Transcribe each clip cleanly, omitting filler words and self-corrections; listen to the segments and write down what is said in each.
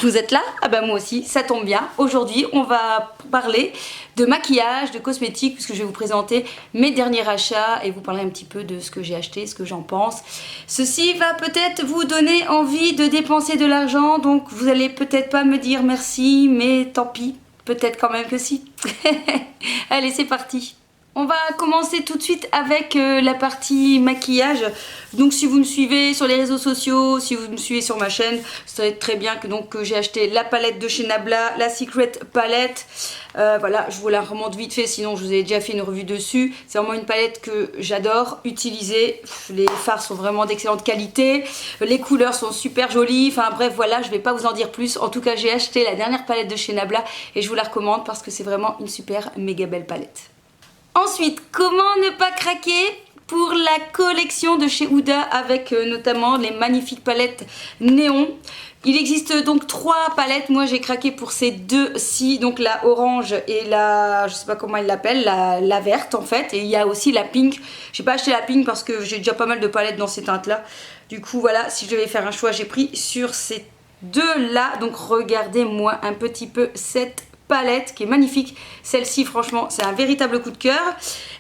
Vous êtes là? Ah bah moi aussi, ça tombe bien. Aujourd'hui, on va parler de maquillage, de cosmétiques, puisque je vais vous présenter mes derniers achats et vous parler un petit peu de ce que j'ai acheté, ce que j'en pense. Ceci va peut-être vous donner envie de dépenser de l'argent, donc vous allez peut-être pas me dire merci, mais tant pis, peut-être quand même que si. Allez, c'est parti. On va commencer tout de suite avec la partie maquillage. Donc si vous me suivez sur les réseaux sociaux, si vous me suivez sur ma chaîne, vous savez très bien que j'ai acheté la palette de chez Nabla, la Secret Palette. Voilà, je vous la remonte vite fait, sinon je vous ai déjà fait une revue dessus. C'est vraiment une palette que j'adore utiliser. Les fards sont vraiment d'excellente qualité. Les couleurs sont super jolies. Enfin bref, voilà, je ne vais pas vous en dire plus. En tout cas, j'ai acheté la dernière palette de chez Nabla et je vous la recommande parce que c'est vraiment une super méga belle palette. Ensuite, comment ne pas craquer pour la collection de chez Huda avec notamment les magnifiques palettes néon. Il existe donc 3 palettes, moi j'ai craqué pour ces deux-ci, donc la orange et la, je sais pas comment ils l'appellent, la verte en fait, et il y a aussi la pink. J'ai pas acheté la pink parce que j'ai déjà pas mal de palettes dans ces teintes là. Du coup voilà, si je devais faire un choix, j'ai pris sur ces deux là, donc regardez-moi un petit peu cette palette qui est magnifique. Celle-ci franchement c'est un véritable coup de cœur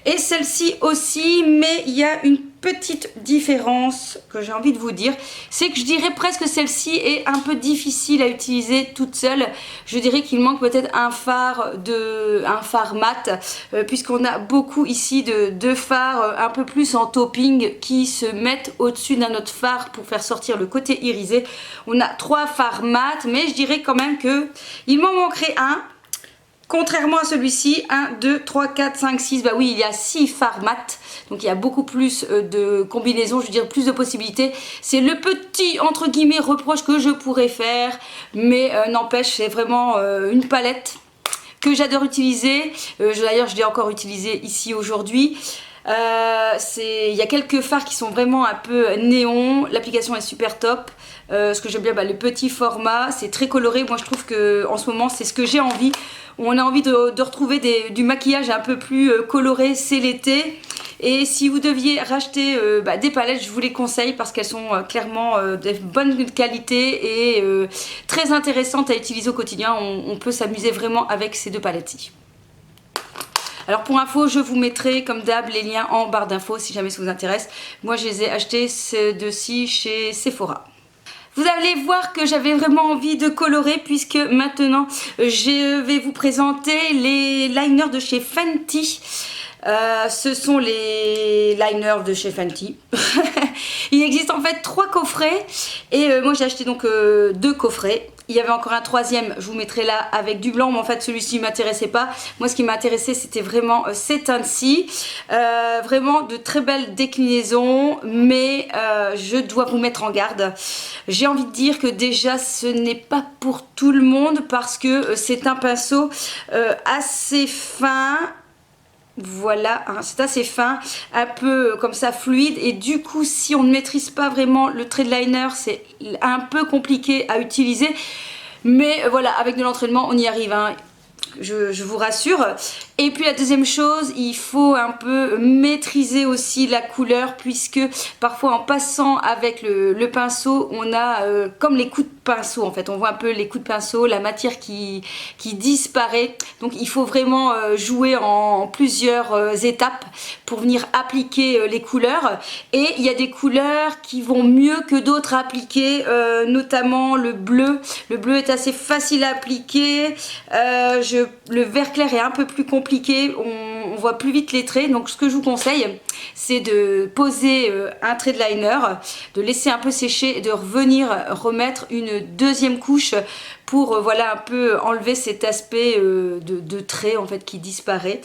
et celle-ci aussi, mais il y a une petite différence que j'ai envie de vous dire, c'est que je dirais presque celle-ci est un peu difficile à utiliser toute seule. Je dirais qu'il manque peut-être un phare mat, puisqu'on a beaucoup ici de fards un peu plus en topping qui se mettent au-dessus d'un autre phare pour faire sortir le côté irisé. On a 3 fards mat, mais je dirais quand même que il m'en manquerait un. Contrairement à celui-ci, 1, 2, 3, 4, 5, 6, bah oui, il y a 6 fards mat, donc il y a beaucoup plus de combinaisons, je veux dire plus de possibilités. C'est le petit, entre guillemets, reproche que je pourrais faire, mais n'empêche, c'est vraiment une palette que j'adore utiliser. D'ailleurs, je l'ai encore utilisée ici aujourd'hui. Il y a quelques fards qui sont vraiment un peu néon, l'application est super top. Ce que j'aime bien, le petit format, c'est très coloré. Moi je trouve que en ce moment c'est ce que j'ai envie. On a envie de retrouver du maquillage un peu plus coloré, c'est l'été. Et si vous deviez racheter des palettes, je vous les conseille parce qu'elles sont clairement de bonne qualité et très intéressantes à utiliser au quotidien. On peut s'amuser vraiment avec ces deux palettes-ci. Alors pour info, je vous mettrai comme d'hab les liens en barre d'infos si jamais ça vous intéresse. Moi je les ai achetés ces deux-ci chez Sephora. Vous allez voir que j'avais vraiment envie de colorer puisque maintenant je vais vous présenter les liners de chez Fenty. Ce sont les liners de chez Fenty. Il existe en fait 3 coffrets et moi j'ai acheté donc 2 coffrets. Il y avait encore un 3e, je vous mettrai là avec du blanc, mais en fait celui-ci ne m'intéressait pas. Moi ce qui m'intéressait c'était vraiment ces teintes-ci. Vraiment de très belles déclinaisons, mais je dois vous mettre en garde. J'ai envie de dire que déjà ce n'est pas pour tout le monde parce que c'est un pinceau assez fin. Voilà, hein, c'est assez fin, un peu comme ça fluide et du coup si on ne maîtrise pas vraiment le trait de liner c'est un peu compliqué à utiliser, mais voilà, avec de l'entraînement on y arrive, hein. Je vous rassure. Et puis la deuxième chose, il faut un peu maîtriser aussi la couleur puisque parfois en passant avec le pinceau on a comme les coups de pinceau en fait, on voit un peu les coups de pinceau, la matière qui disparaît, donc il faut vraiment jouer en plusieurs étapes pour venir appliquer les couleurs et il y a des couleurs qui vont mieux que d'autres à appliquer, notamment le bleu est assez facile à appliquer, le vert clair est un peu plus compliqué, on voit plus vite les traits, donc ce que je vous conseille c'est de poser un trait de liner, de laisser un peu sécher et de revenir remettre une deuxième couche pour voilà un peu enlever cet aspect de trait en fait qui disparaît.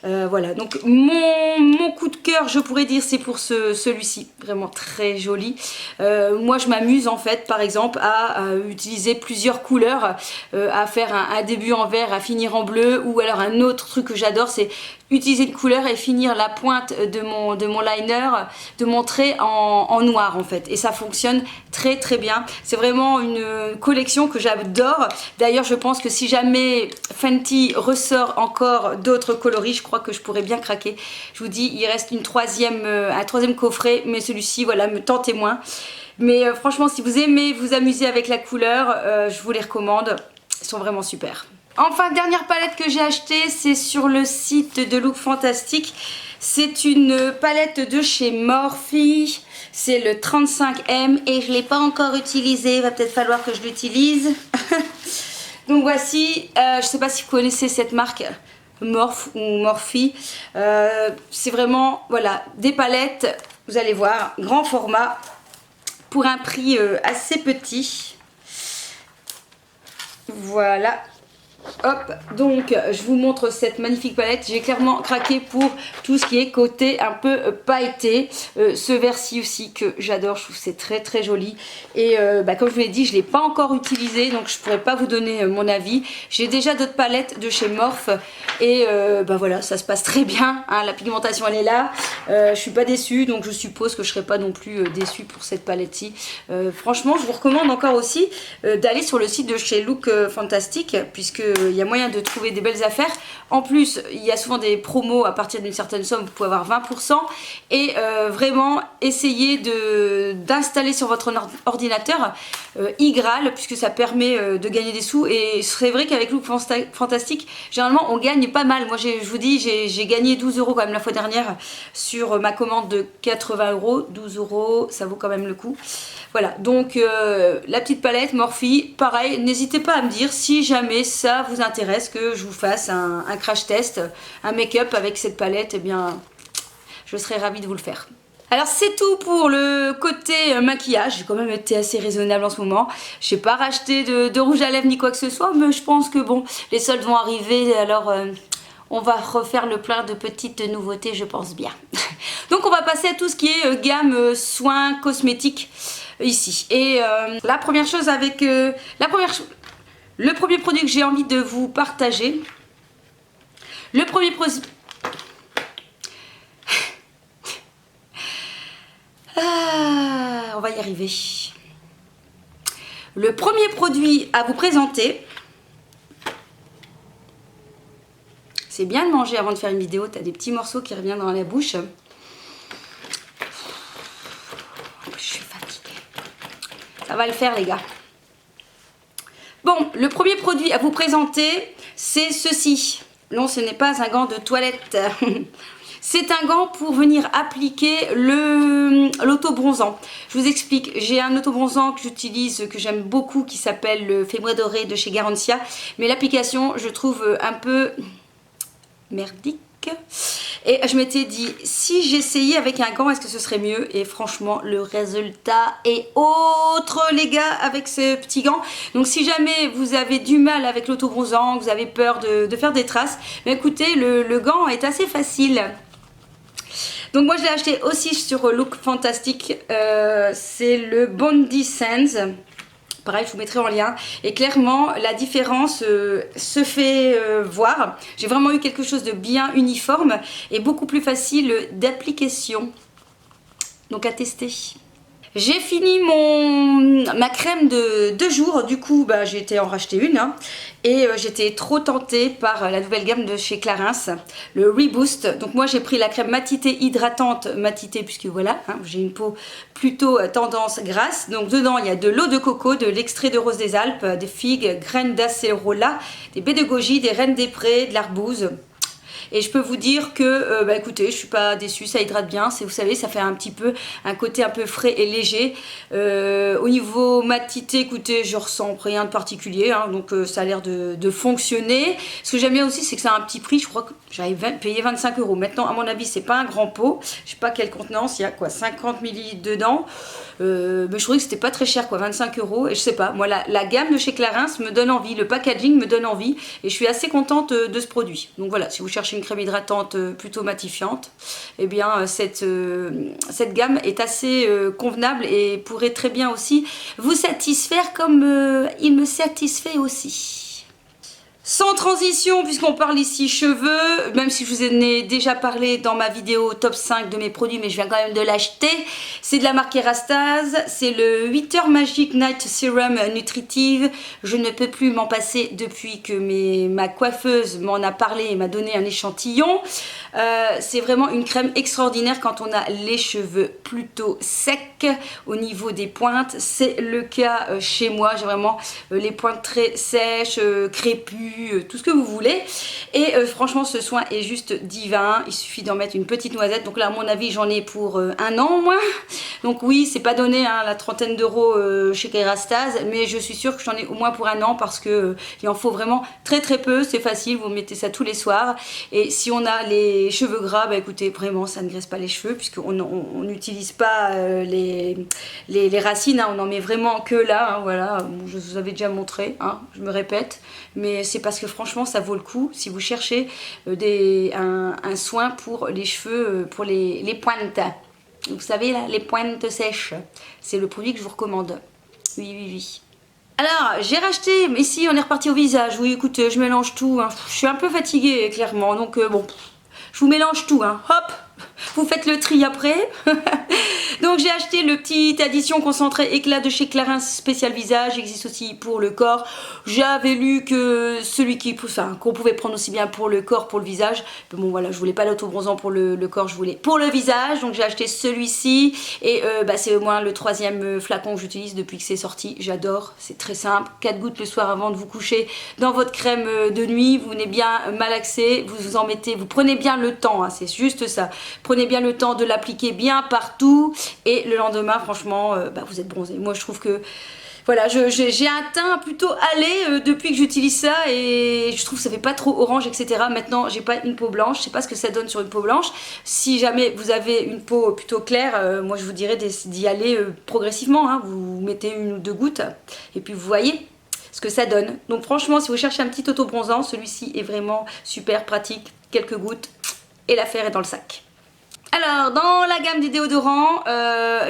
Voilà, donc mon coup de cœur je pourrais dire c'est pour celui-ci, vraiment très joli. Moi je m'amuse en fait par exemple à utiliser plusieurs couleurs, à faire un début en vert, à finir en bleu, ou alors un autre truc que j'adore c'est utiliser une couleur et finir la pointe de mon liner, de mon trait en noir en fait, et ça fonctionne très très bien. C'est vraiment une collection que j'adore. D'ailleurs je pense que si jamais Fenty ressort encore d'autres coloris, je crois que je pourrais bien craquer. Je vous dis, il reste un troisième coffret, mais celui-ci voilà me tentait moins. Mais franchement, si vous aimez vous amuser avec la couleur, je vous les recommande. Ils sont vraiment super. Enfin, dernière palette que j'ai achetée, c'est sur le site de Look Fantastic. C'est une palette de chez Morphe. C'est le 35M et je ne l'ai pas encore utilisé. Il va peut-être falloir que je l'utilise. Donc voici, je ne sais pas si vous connaissez cette marque Morphe ou Morphe. C'est vraiment, voilà, des palettes, vous allez voir, grand format pour un prix assez petit. Voilà. Hop, donc je vous montre cette magnifique palette. J'ai clairement craqué pour tout ce qui est côté un peu pailleté. Ce vert-ci aussi que j'adore, je trouve c'est très joli. Et comme je vous l'ai dit, je ne l'ai pas encore utilisé, donc je ne pourrais pas vous donner mon avis. J'ai déjà d'autres palettes de chez Morphe et voilà, ça se passe très bien, hein, la pigmentation elle est là. Je suis pas déçue, donc je suppose que je ne serai pas non plus déçue pour cette palette-ci. Franchement, je vous recommande encore aussi d'aller sur le site de chez Look Fantastic, puisque il y a moyen de trouver des belles affaires. En plus, il y a souvent des promos à partir d'une certaine somme, vous pouvez avoir 20%. Et vraiment, essayez d'installer sur votre ordinateur iGraal, puisque ça permet de gagner des sous. Et c'est vrai qu'avec Look Fantastic, généralement, on gagne pas mal. Moi, je vous dis, j'ai gagné 12 € quand même la fois dernière sur ma commande de 80 €. 12 €, ça vaut quand même le coup. Voilà, donc la petite palette Morphe, pareil, n'hésitez pas à me dire si jamais ça vous intéresse que je vous fasse un crash test, un make-up avec cette palette, eh bien je serais ravie de vous le faire. Alors c'est tout pour le côté maquillage, j'ai quand même été assez raisonnable en ce moment. Je n'ai pas racheté de rouge à lèvres ni quoi que ce soit, mais je pense que bon, les soldes vont arriver, alors on va refaire le plein de petites nouveautés, je pense bien. Donc on va passer à tout ce qui est gamme soins cosmétiques ici. Et la première chose avec... le premier produit que j'ai envie de vous partager. Le premier produit... on va y arriver. Le premier produit à vous présenter... C'est bien de manger avant de faire une vidéo, tu as des petits morceaux qui reviennent dans la bouche. Je suis fatiguée. Ça va le faire les gars. Bon, le premier produit à vous présenter, c'est ceci. Non, ce n'est pas un gant de toilette. C'est un gant pour venir appliquer l'auto-bronzant. Je vous explique, j'ai un auto-bronzant que j'utilise, que j'aime beaucoup, qui s'appelle le Fémouet Doré de chez Garantia. Mais l'application, je trouve un peu merdique. Et je m'étais dit, si j'essayais avec un gant, est-ce que ce serait mieux? Et franchement, le résultat est autre, les gars, avec ce petit gant. Donc si jamais vous avez du mal avec l'auto-bronzant, que vous avez peur de faire des traces, mais écoutez, le gant est assez facile. Donc moi je l'ai acheté aussi sur Look Fantastic, c'est le Bondi Sands. Pareil, je vous mettrai en lien. Et clairement, la différence se fait voir. J'ai vraiment eu quelque chose de bien uniforme et beaucoup plus facile d'application. Donc à tester. J'ai fini ma crème de 2 jours, du coup j'ai été en racheter une hein, et j'étais trop tentée par la nouvelle gamme de chez Clarins, le Reboost. Donc moi j'ai pris la crème matité hydratante, matité puisque voilà, hein, j'ai une peau plutôt tendance grasse. Donc dedans il y a de l'eau de coco, de l'extrait de rose des Alpes, des figues, graines d'acérola, des baies de goji, des rennes des prés, de l'arbouze. Et je peux vous dire que, écoutez, je suis pas déçue, ça hydrate bien. Vous savez, ça fait un petit peu un côté un peu frais et léger. Au niveau matité, écoutez, je ressens rien de particulier. Hein, donc ça a l'air de fonctionner. Ce que j'aime bien aussi, c'est que ça a un petit prix. Je crois que j'avais payé 25 €. Maintenant, à mon avis, c'est pas un grand pot. Je sais pas quelle contenance. Il y a quoi, 50 ml dedans. Mais je trouvais que c'était pas très cher, quoi, 25 €. Et je sais pas, moi, la gamme de chez Clarins me donne envie. Le packaging me donne envie. Et je suis assez contente de ce produit. Donc voilà, si vous cherchez une crème hydratante plutôt matifiante, eh bien cette gamme est assez convenable et pourrait très bien aussi vous satisfaire comme il me satisfait aussi. Sans transition, puisqu'on parle ici cheveux, même si je vous en ai déjà parlé dans ma vidéo top 5 de mes produits, mais je viens quand même de l'acheter. C'est de la marque Kerastase, c'est le 8h Magic Night Serum Nutritive. Je ne peux plus m'en passer depuis que ma coiffeuse m'en a parlé et m'a donné un échantillon. C'est vraiment une crème extraordinaire quand on a les cheveux plutôt secs au niveau des pointes. C'est le cas chez moi, j'ai vraiment les pointes très sèches, crépues, tout ce que vous voulez. Et franchement ce soin est juste divin, il suffit d'en mettre une petite noisette. Donc là à mon avis j'en ai pour 1 an au moins. Donc oui, c'est pas donné hein, la trentaine d'euros chez Kérastase, mais je suis sûre que j'en ai au moins pour 1 an parce que il en faut vraiment très peu, c'est facile, vous mettez ça tous les soirs. Et si on a les cheveux gras, bah écoutez, vraiment ça ne graisse pas les cheveux puisqu'on n'utilise pas les racines, hein, on en met vraiment que là, hein, voilà, bon, je vous avais déjà montré, hein, je me répète, mais c'est parce que franchement ça vaut le coup si vous cherchez un soin pour les cheveux, pour les pointes. Vous savez là, les pointes sèches, c'est le produit que je vous recommande. Oui. Alors, j'ai racheté, mais ici on est reparti au visage. Oui, écoutez, je mélange tout. Hein. Je suis un peu fatiguée, clairement. Donc, bon, je vous mélange tout. Hein. Hop, vous faites le tri après. Donc, j'ai acheté le petit addition concentré éclat de chez Clarins spécial visage. Il existe aussi pour le corps. J'avais lu que celui qu'on pouvait prendre aussi bien pour le corps, pour le visage. Mais bon, voilà, je voulais pas l'autobronzant pour le corps, je voulais pour le visage. Donc, j'ai acheté celui-ci. Et c'est au moins le 3e flacon que j'utilise depuis que c'est sorti. J'adore, c'est très simple. 4 gouttes le soir avant de vous coucher dans votre crème de nuit. Vous venez bien malaxer. Vous en mettez, vous prenez bien le temps. Hein, c'est juste ça. Prenez bien le temps de l'appliquer bien partout. Et le lendemain, franchement, vous êtes bronzé. Moi, je trouve que voilà, j'ai un teint plutôt allé depuis que j'utilise ça et je trouve que ça fait pas trop orange, etc. Maintenant, j'ai pas une peau blanche, je sais pas ce que ça donne sur une peau blanche. Si jamais vous avez une peau plutôt claire, moi je vous dirais d'y aller progressivement. Hein. Vous mettez 1 ou 2 gouttes et puis vous voyez ce que ça donne. Donc franchement, si vous cherchez un petit auto-bronzant, celui-ci est vraiment super pratique. Quelques gouttes et l'affaire est dans le sac. Alors, dans la gamme des déodorants,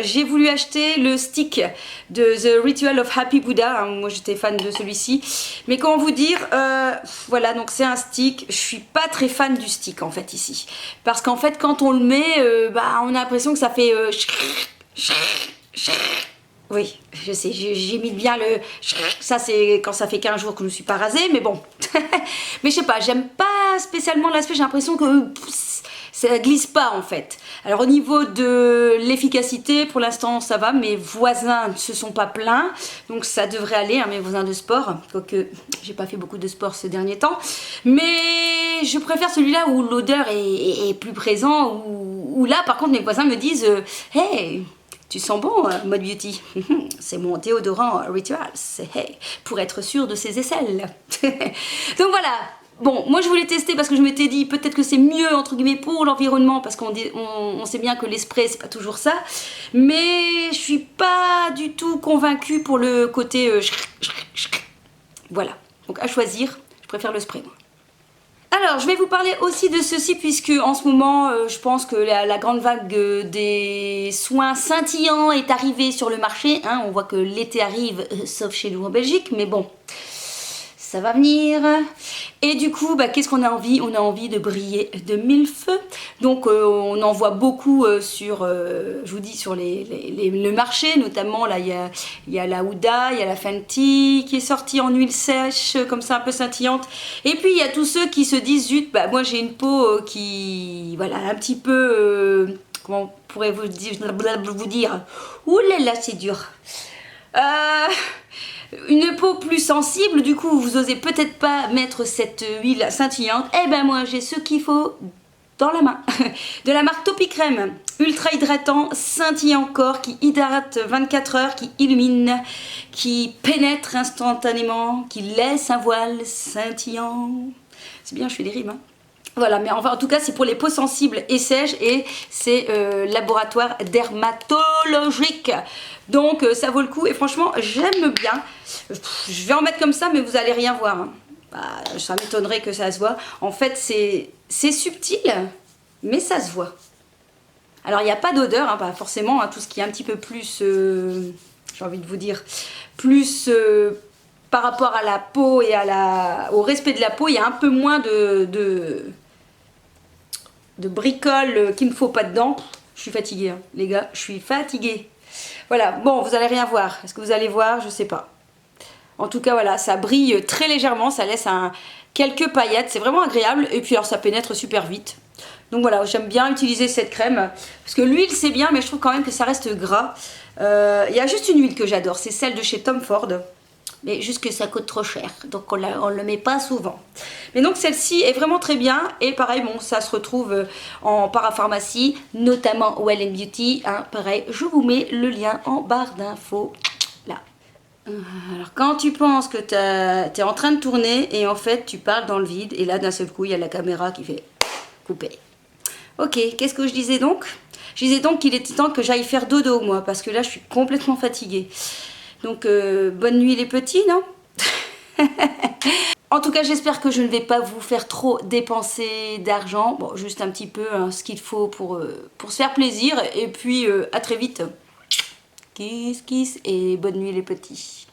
j'ai voulu acheter le stick de The Ritual of Happy Buddha. Hein, moi, j'étais fan de celui-ci. Mais comment vous dire, voilà, donc c'est un stick. Je suis pas très fan du stick, en fait, ici. Parce qu'en fait, quand on le met, on a l'impression que ça fait... Oui, je sais, j'ai mis bien le... Ça, c'est quand ça fait 15 jours que je ne me suis pas rasée, mais bon. Mais je sais pas, j'aime pas spécialement l'aspect, j'ai l'impression que... ça glisse pas en fait. Alors au niveau de l'efficacité, pour l'instant ça va, mes voisins ne se sont pas plaints, donc ça devrait aller, hein, mes voisins de sport, quoique j'ai pas fait beaucoup de sport ces derniers temps, mais je préfère celui-là où l'odeur est plus présente, où là par contre mes voisins me disent hey, tu sens bon, Mode Beauty. C'est mon déodorant Rituals, hey, pour être sûr de ses aisselles. Donc voilà. Bon, moi je voulais tester parce que je m'étais dit peut-être que c'est mieux entre guillemets pour l'environnement parce qu'on sait bien que les sprays c'est pas toujours ça, mais je suis pas du tout convaincue pour le côté voilà, donc à choisir, je préfère le spray moi. Alors, je vais vous parler aussi de ceci puisque en ce moment, je pense que la grande vague des soins scintillants est arrivée sur le marché. Hein. On voit que l'été arrive, sauf chez nous en Belgique, mais bon, ça va venir. Et du coup, qu'est-ce qu'on a envie? On a envie de briller de 1000 feux. Donc on en voit beaucoup sur, je vous dis, sur le marché. Notamment, là, il y a la Huda, il y a la Fenty qui est sortie en huile sèche, comme ça, un peu scintillante. Et puis, il y a tous ceux qui se disent, zut, moi j'ai une peau qui, voilà, un petit peu, comment pourrais-vous dire, ouh là là, c'est dur. Une peau plus sensible, du coup vous osez peut-être pas mettre cette huile scintillante. Eh ben moi j'ai ce qu'il faut dans la main. De la marque Topicrème, ultra hydratant, scintillant corps, qui hydrate 24 heures, qui illumine, qui pénètre instantanément, qui laisse un voile scintillant. C'est bien, je fais des rimes, hein. Voilà, mais enfin, en tout cas, c'est pour les peaux sensibles et sèches et c'est laboratoire dermatologique. Donc, ça vaut le coup et franchement, j'aime bien. Je vais en mettre comme ça, mais vous allez rien voir. Hein. Ça m'étonnerait que ça se voit. En fait, c'est subtil, mais ça se voit. Alors, il n'y a pas d'odeur, hein, pas forcément. Hein, tout ce qui est un petit peu plus, j'ai envie de vous dire, plus... par rapport à la peau et au respect de la peau, il y a un peu moins de bricoles qu'il ne faut pas dedans. Je suis fatiguée, hein, les gars, je suis fatiguée. Voilà, bon, vous allez rien voir. Est-ce que vous allez voir? Je sais pas. En tout cas, voilà, ça brille très légèrement, ça laisse quelques paillettes, c'est vraiment agréable. Et puis alors, ça pénètre super vite. Donc voilà, j'aime bien utiliser cette crème. Parce que l'huile c'est bien, mais je trouve quand même que ça reste gras. Il y a juste une huile que j'adore, c'est celle de chez Tom Ford. Mais juste que ça coûte trop cher, donc on ne le met pas souvent. Mais donc celle-ci est vraiment très bien. Et pareil, bon, ça se retrouve en parapharmacie, notamment Well & Beauty. Hein, pareil, je vous mets le lien en barre d'infos. Là. Alors quand tu penses que tu es en train de tourner et en fait tu parles dans le vide. Et là d'un seul coup, il y a la caméra qui fait couper. Ok, qu'est-ce que je disais donc? Je disais donc qu'il était temps que j'aille faire dodo moi, parce que là je suis complètement fatiguée. Donc bonne nuit les petits, non? En tout cas, j'espère que je ne vais pas vous faire trop dépenser d'argent. Bon, juste un petit peu hein, ce qu'il faut pour se faire plaisir. Et puis à très vite. Kiss, kiss et bonne nuit les petits.